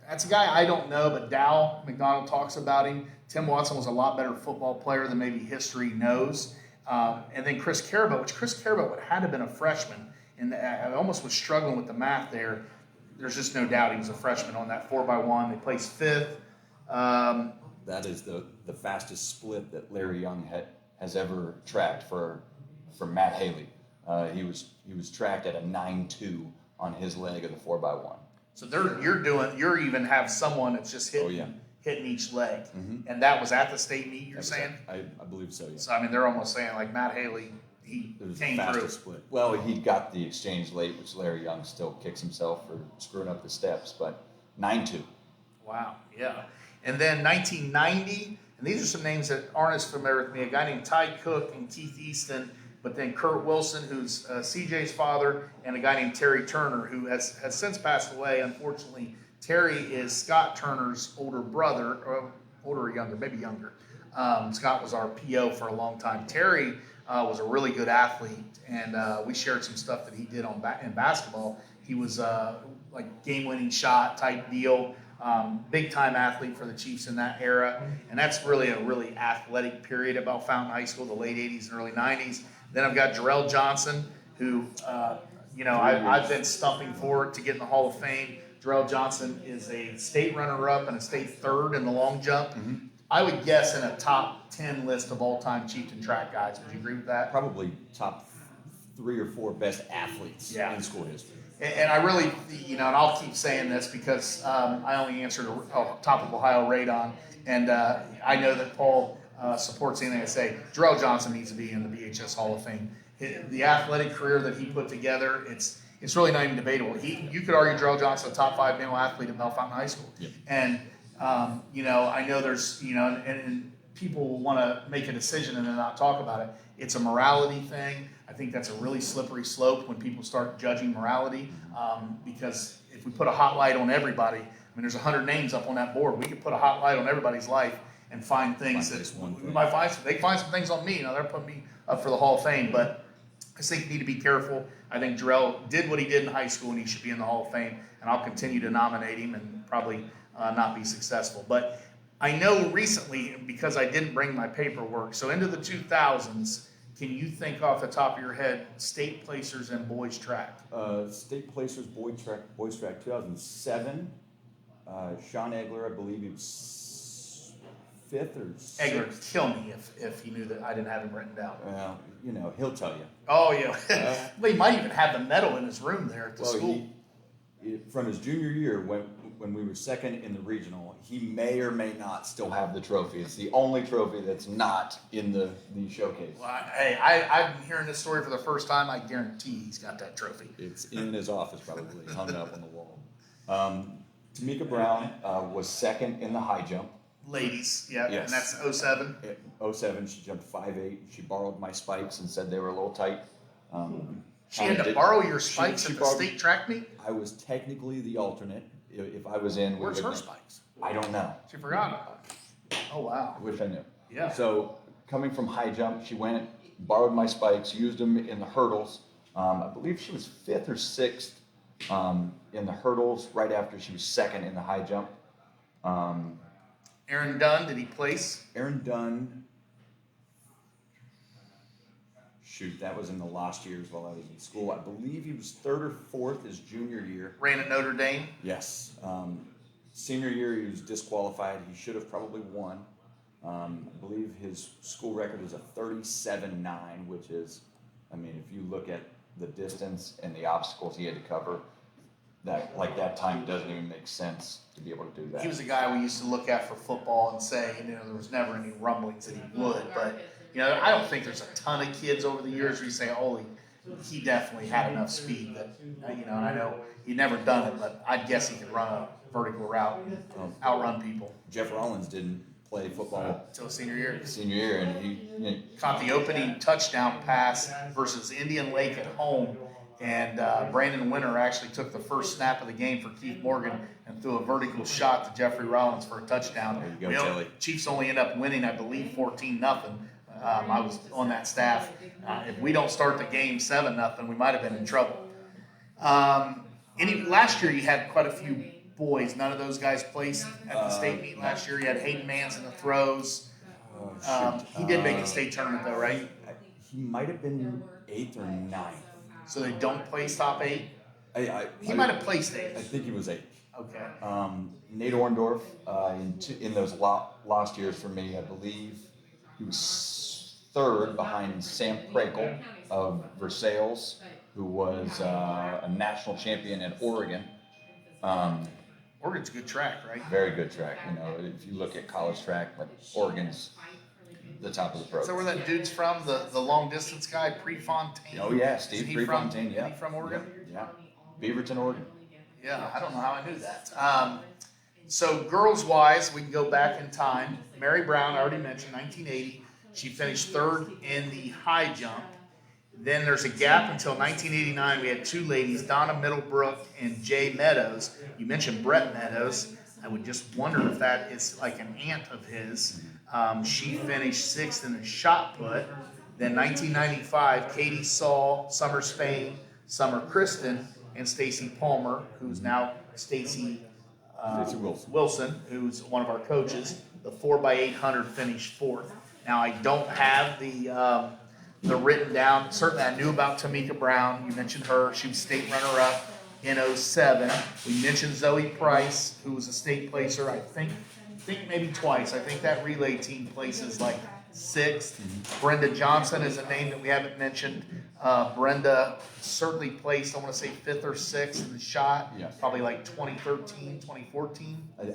That's a guy I don't know, but Dow McDonald talks about him. Tim Watson was a lot better football player than maybe history knows. And then Chris Carabo, which Chris Carabo had to have been a freshman. And I almost was struggling with the math there. There's just no doubt he was a freshman on that 4x1. They placed 5th. That is the fastest split that Larry Young has ever tracked for Matt Haley. He was tracked at a 9.2 on his leg of the 4x1. So you're even have someone that's just hitting each leg. Mm-hmm. And that was at the state meet, you're saying? I believe so, yes. So, I mean, they're almost saying, like, Matt Haley, he It was came the through. fastest split. Well, he got the exchange late, which Larry Young still kicks himself for screwing up the steps, but 9.2. Wow, yeah. And then 1990, and these are some names that aren't as familiar with me, a guy named Ty Cook and Keith Easton, but then Kurt Wilson, who's CJ's father, and a guy named Terry Turner, who has since passed away. Unfortunately, Terry is Scott Turner's older brother, or older or younger, maybe younger. Scott was our PO for a long time. Terry was a really good athlete, and we shared some stuff that he did in basketball. He was like game-winning shot type deal. Big-time athlete for the Chiefs in that era. And that's really a really athletic period about Fountain High School, the late 80s and early 90s. Then I've got Jarrell Johnson, who I've been stumping for it to get in the Hall of Fame. Darrell Johnson is a state runner-up and a state third in the long jump. Mm-hmm. I would guess in a top 10 list of all-time Chieftain track guys. Would you agree with that? Probably top 3 or 4 best athletes in school history. And I really, and I'll keep saying this because I only answered a Top of Ohio radon, and I know that Paul supports anything I say. Darrell Johnson needs to be in the BHS Hall of Fame. The athletic career that he put together, it's really not even debatable. You could argue Darrell Johnson, a top 5 male athlete at Bell Fountain High School. Yep. And, I know there's, and people want to make a decision and then not talk about it. It's a morality thing. I think that's a really slippery slope when people start judging morality, because if we put a hot light on everybody, there's 100 names up on that board. We could put a hot light on everybody's life and find things we might find. They find some things on me. They're putting me up for the Hall of Fame, but I think you need to be careful. I think Darrell did what he did in high school, and he should be in the Hall of Fame. And I'll continue to nominate him and probably not be successful. But I know recently, because I didn't bring my paperwork, so into the 2000s. Can you think off the top of your head state placers and boys track? State placers, boys track 2007. Sean Egler, I believe he was 5th or 6th. Egler would kill me if he knew that I didn't have him written down. Well, he'll tell you. Oh, yeah. Well, he might even have the medal in his room there at the school. From his junior year, when we were 2nd in the regional, he may or may not still have the trophy. It's the only trophy that's not in the showcase. Well, I've been hearing this story for the first time. I guarantee he's got that trophy. It's in his office, probably hung up on the wall. Tamika Brown was 2nd in the high jump. Ladies, yeah, yes. And that's 07. 07, she jumped 5'8". She borrowed my spikes and said they were a little tight. She had to borrow your spikes at the state track meet? I was technically the alternate. If I was in... Where's her spikes? I don't know. She forgot about it. Oh, wow. I wish I knew. Yeah. So, coming from high jump, she went, borrowed my spikes, used them in the hurdles. I believe she was 5th or 6th in the hurdles right after she was 2nd in the high jump. Aaron Dunn, did he place? Aaron Dunn... Shoot, that was in the last years while I was in school. I believe he was 3rd or 4th his junior year. Ran at Notre Dame? Yes. Senior year, he was disqualified. He should have probably won. I believe his school record is a 37.9, which is, if you look at the distance and the obstacles he had to cover, that time doesn't even make sense to be able to do that. He was a guy we used to look at for football and say, there was never any rumblings that he would, but I don't think there's a ton of kids over the years where you say, holy, he definitely had enough speed that, and I know he'd never done it, but I'd guess he could run a vertical route, outrun people. Jeff Rollins didn't play football until senior year. And he caught the opening touchdown pass versus Indian Lake at home. And Brandon Winter actually took the first snap of the game for Keith Morgan and threw a vertical shot to Jeffrey Rollins for a touchdown. There you go, Kelly. Chiefs only end up winning, I believe, 14-0. I was on that staff. If we don't start the game 7-0, we might have been in trouble. Last year you had quite a few boys. None of those guys placed at the state meet last year. You had Hayden Mans in the throws. He did make the state tournament though, right? He might have been 8th or 9th. So they don't place top 8? He might have placed 8th. I think he was 8th. Okay. Nate Orndorff, in those last years for me, I believe he was 3rd behind Sam Prakel of Versailles, who was a national champion in Oregon. Oregon's a good track, right? Very good track. If you look at college track, Oregon's the top of the program. So where that dude's from, the long distance guy, Prefontaine? Oh yeah, Steve Prefontaine. Yeah. Is he from Oregon? Yeah. Beaverton, Oregon. Yeah, I don't know how I knew that. So girls wise, we can go back in time. Mary Brown, I already mentioned, 1980. She finished 3rd in the high jump. Then there's a gap until 1989. We had 2 ladies, Donna Middlebrook and Jay Meadows. You mentioned Brett Meadows. I would just wonder if that is like an aunt of his. She finished 6th in the shot put. Then 1995, Katie Saul, Summer Spain, Summer Kristen, and Stacy Palmer, who's now Stacy Wilson, who's one of our coaches. The 4x800 finished 4th. Now I don't have the the written down. Certainly, I knew about Tamika Brown. You mentioned her. She was state runner-up in '07. We mentioned Zoe Price, who was a state placer. I think maybe twice. I think that relay team places like sixth. Brenda Johnson is a name that we haven't mentioned. Brenda certainly placed, I want to say, fifth or sixth in the shot. Yes. Probably like 2013, 2014. I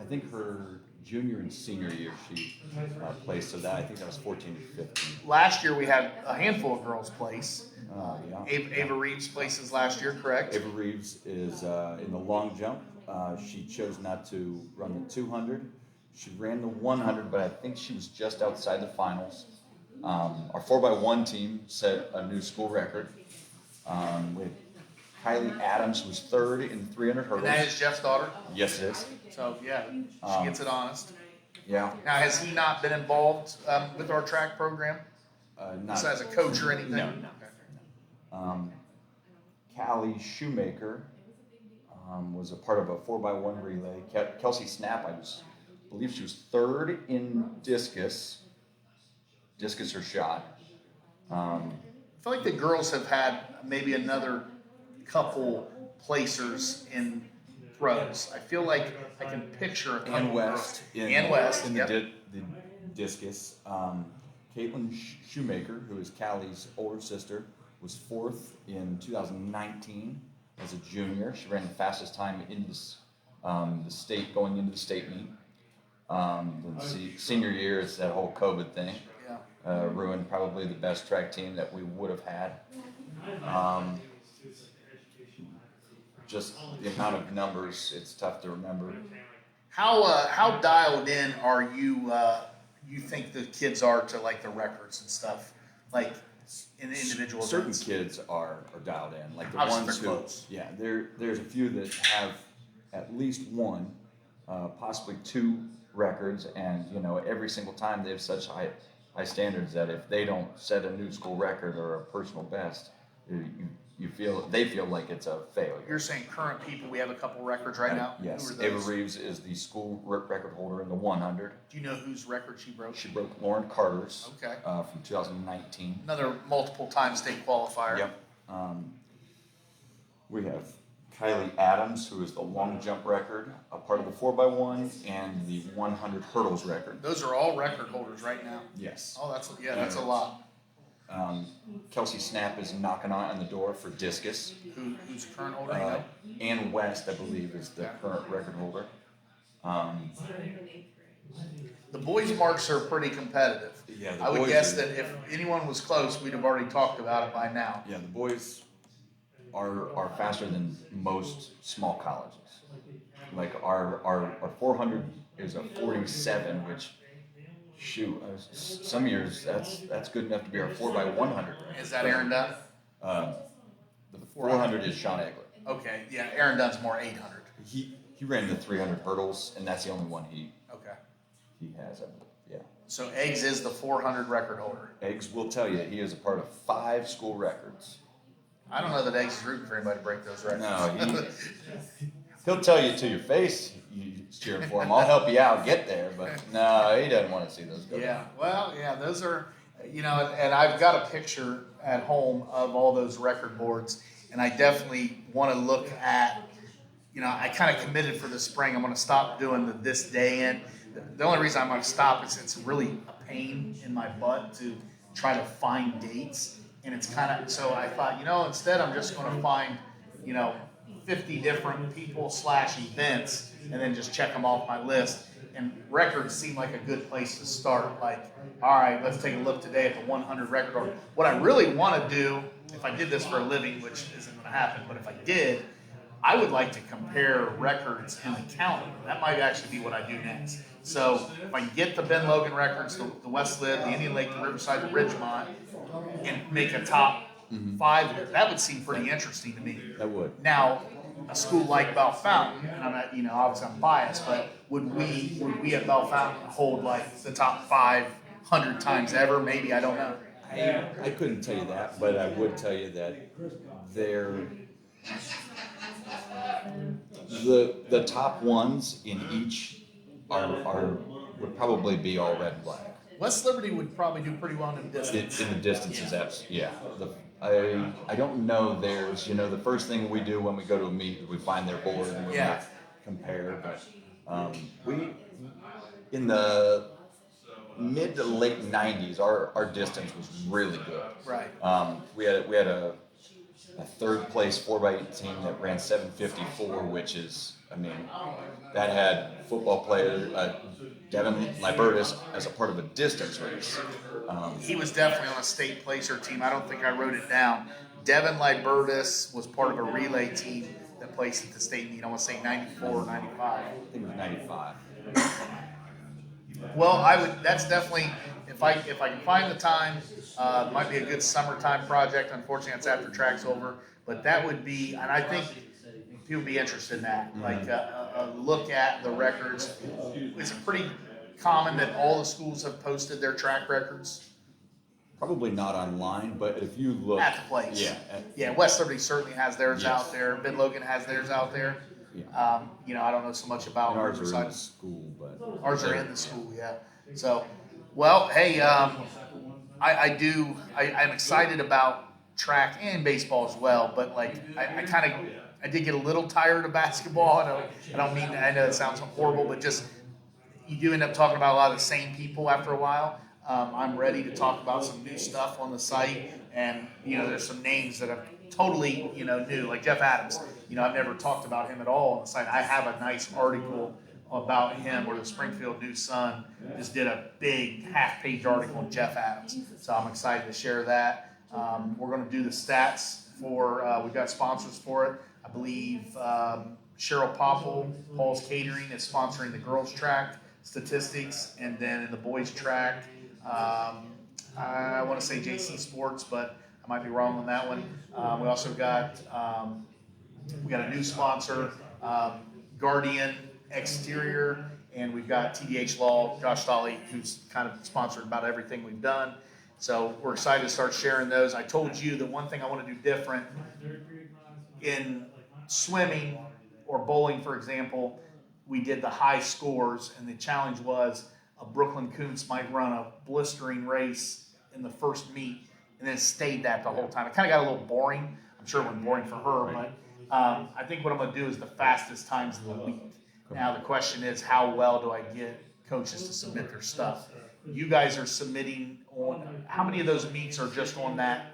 think her junior and senior year she placed, so that I think that was 14 to 15. Last year we had a handful of girls place. Yeah. Ava Reeves places last year, correct? Ava Reeves is in the long jump. She chose not to run the 200. She ran the 100, but I think she was just outside the finals. Our 4x1 team set a new school record with Kylie Adams, who was third in 300 hurdles. And that is Jeff's daughter? Yes, it is. So, yeah, she gets it honest. Yeah. Now, has he not been involved with our track program? Not As a coach or anything? No. Okay. Callie Shoemaker was a part of a 4x1 relay. Kelsey Snap, I believe she was third in discus or shot. I feel like the girls have had maybe another couple placers in throws. I feel like I can picture a couple And West. West, In yep. the discus. Caitlin Shoemaker, who is Callie's older sister, was fourth in 2019 as a junior. She ran the fastest time in the state, going into the state meet. Senior year is that whole COVID thing. Yeah. Ruined probably the best track team that we would have had. Just the amount of numbers, it's tough to remember. How dialed in are you? You think the kids are to like the records and stuff, like in the individual Certain events? kids are dialed in, like the Obviously ones they're who, close. yeah, there's a few that have at least one, possibly two records, and every single time they have such high standards that if they don't set a new school record or a personal best, they feel like it's a failure. You're saying current people, we have a couple records right now? Yes, Who are Ava those? Reeves is the school record holder in the 100. Do you know whose record she broke? She broke Lauren Carter's Okay. from 2019. Another multiple time state qualifier. Yep. We have Kylie Adams, who is the long jump record, a part of the 4x1, and the 100 hurdles record. Those are all record holders right now. Yes. Oh, that's a lot. Kelsey Snap is knocking on the door for discus. Who's the current holder? You know? Ann West, I believe, is the current record holder. The boys' marks are pretty competitive. Yeah, the I would boys guess are- that if anyone was close, we'd have already talked about it by now. Yeah, the boys are faster than most small colleges. Like our 400 is a 47, which some years that's good enough to be our 4x100. Is that Aaron Dunn? The 400 is Sean Egler. Okay, yeah, Aaron Dunn's more 800. He ran the 300 hurdles, and that's the only one he has. Yeah. So Eggs is the 400 record holder. Eggs will tell you he is a part of 5 school records. I don't know that Eggs is rooting for anybody to break those records. No, he'll tell you to your face he's cheering for him. I'll help you out, get there, but no, he doesn't want to see those go. Yeah, well, yeah, those are, and I've got a picture at home of all those record boards, and I definitely want to look at, I kind of committed for the spring. I'm going to stop doing this day in. The only reason I'm going to stop is it's really a pain in my butt to try to find dates, and it's kind of, so I thought, instead I'm just going to find, 50 different people / events, and then just check them off my list. And records seem like a good place to start. Like, all right, let's take a look today at the 100 record order. What I really want to do, if I did this for a living, which isn't going to happen, but if I did, I would like to compare records in the county. That might actually be what I do next. So if I can get the Ben Logan records, the West Lid, the Indian Lake, the Riverside, the Ridgemont, and make a top 5 list, that would seem pretty interesting to me. That would. Now, a school like Bell Fountain, and I'm not, obviously I'm biased, but would we at Bell Fountain hold like the top 500 times ever? Maybe, I don't know. I couldn't tell you that, but I would tell you that the top ones in each would probably be all red and black. West Liberty would probably do pretty well in the distance. In the distances, yeah. I don't know theirs. The first thing we do when we go to a meet is we find their board and we compare. But we in the mid to late '90s, our distance was really good. Right. We had a third place 4x8 team that ran 7:54, which is, that had football player Devin Libertus as a part of a distance race. He was definitely on a state placer team. I don't think I wrote it down. Devin Libertus was part of a relay team that placed at the state meet. I want to say 94 or 95. I think it was 95. Well, that's definitely, if I can find the time, it might be a good summertime project. Unfortunately, it's after track's over. But that would be, and I think people would be interested in that. Like a look at the records. It's pretty common that all the schools have posted their track records. Probably not online, but if you look At the place. Yeah, West Liberty certainly has theirs out there. Bid Logan has theirs out there. Yeah. I don't know so much about ours are in Riverside. the school, but Ours are in the school, yeah. So, well, hey, I'm excited about track and baseball as well, but like I did get a little tired of basketball. I know it sounds horrible, but just you do end up talking about a lot of the same people after a while. I'm ready to talk about some new stuff on the site, and there's some names that are totally new, like Jeff Adams. I've never talked about him at all on the site. I have a nice article about him where the Springfield News-Sun just did a big half-page article on Jeff Adams. So I'm excited to share that. We're going to do the stats for. We've got sponsors for it. I believe Cheryl Popple, Paul's Catering, is sponsoring the girls track statistics, and then in the boys track, I want to say JC Sports, but I might be wrong on that one. We also got a new sponsor, Guardian Exterior, and we've got TDH Law, Josh Stolley, who's kind of sponsored about everything we've done. So we're excited to start sharing those. I told you that one thing I want to do different in swimming or bowling, for example, we did the high scores, and the challenge was a Brooklyn Kuntz might run a blistering race in the first meet, and then stayed that the whole time. It kind of got a little boring. I'm sure it wasn't boring for her, but I think what I'm going to do is the fastest times of the week. Now the question is, how well do I get coaches to submit their stuff? You guys are submitting on, how many of those meets are just on that?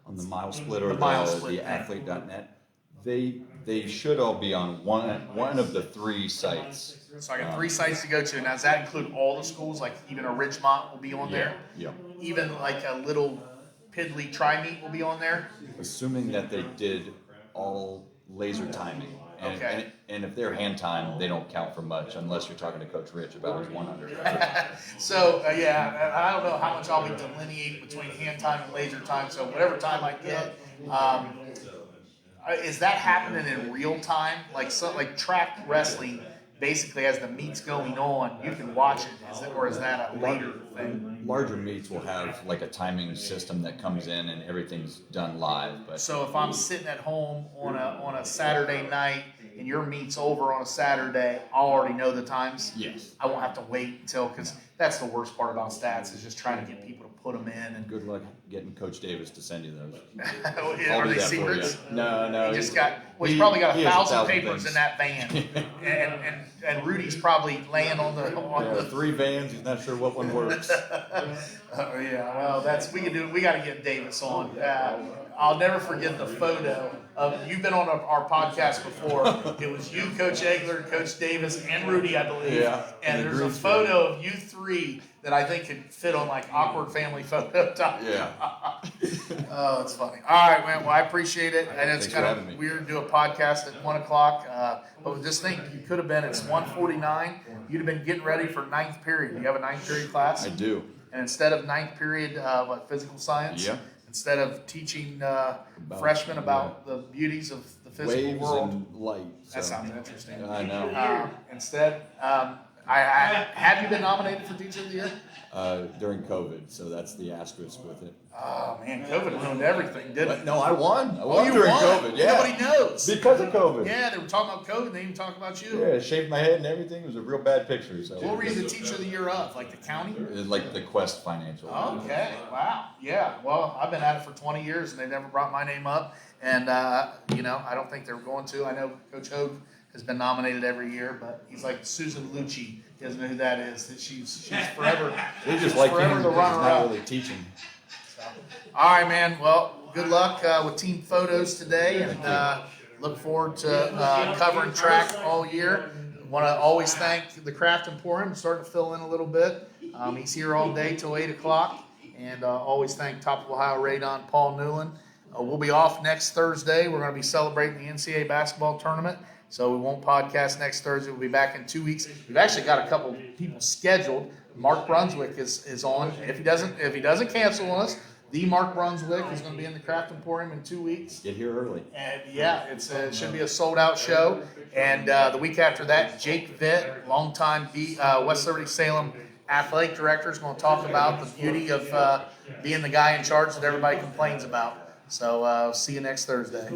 on the mile split or split the athlete.net, they should all be on one of the three sites. So I got 3 sites to go to. Now, does that include all the schools? Like even a Ridgemont will be on there? Yeah. Even like a little piddly tri-meet will be on there? Assuming that they did all laser timing. And if they're hand timed, they don't count for much unless you're talking to Coach Rich about his 100. So, I don't know how much I'll be delineating between hand time and laser time. So whatever time I get, is that happening in real time? Like track wrestling, basically as the meet's going on, you can watch it. Or is that a later thing? Larger meets will have like a timing system that comes in and everything's done live. But so if I'm sitting at home on a Saturday night and your meet's over on a Saturday, I'll already know the times. Yes. I won't have to wait until, because that's the worst part about stats is just trying to get people to put them in. And good luck getting Coach Davis to send you those. Are they secrets? No. He's probably got 1,000 papers things in that van, and Rudy's probably laying on the 3 vans. He's not sure what one works. Well, we got to get Davis on. I'll never forget the photo of, you've been on our podcast before. It was you, Coach Egler, Coach Davis, and Rudy, I believe. Yeah. And there's a photo of you 3 that I think could fit on like awkward family photo time. Yeah. Oh, that's funny. All right, man. Well, I appreciate it. And it's Thanks kind for of having me. weird to do a podcast at 1:00. But just think, you could have been, it's 1:49. You'd have been getting ready for 9th period. You have a 9th period class? I do. And instead of 9th period, physical science? Yeah. Instead of teaching freshmen about the beauties of the physical Waves world? and light. That sounds interesting. I know. Instead, Have you been nominated for Teacher of the Year? During COVID, so that's the asterisk with it. Oh man, COVID ruined everything, didn't it? No, I won. I won you during won. COVID. Yeah, Nobody knows. because of COVID. Yeah, they were talking about COVID. And they even talked about you. Yeah, shaved my head and everything. It was a real bad picture. So What were you the Teacher of the Year of? Like the county? like the Quest Financial. Okay, wow, yeah. Well, I've been at it for 20 years, and they've never brought my name up. And you know, I don't think they're going to. I know Coach Hogue has been nominated every year, but he's like Susan Lucci. He doesn't know who that is. That she's forever. They just she's like forever him the because he's not runner-up. really teaching. So, all right, man. Well, good luck with team photos today, and look forward to covering track all year. Want to always thank the Craft Emporium. I'm starting to fill in a little bit. He's here all day till 8 o'clock, and always thank Top of Ohio Radon Paul Newland. We'll be off next Thursday. We're going to be celebrating the NCAA basketball tournament, so we won't podcast next Thursday. We'll be back in 2 weeks. We've actually got a couple people scheduled. Mark Brunswick is on. If he doesn't cancel on us, the Mark Brunswick is going to be in the Craft Emporium in 2 weeks. Get here early. And yeah, it should be a sold out show. And the week after that, Jake Vitt, longtime West Liberty Salem athletic director, is going to talk about the beauty of being the guy in charge that everybody complains about. So see you next Thursday.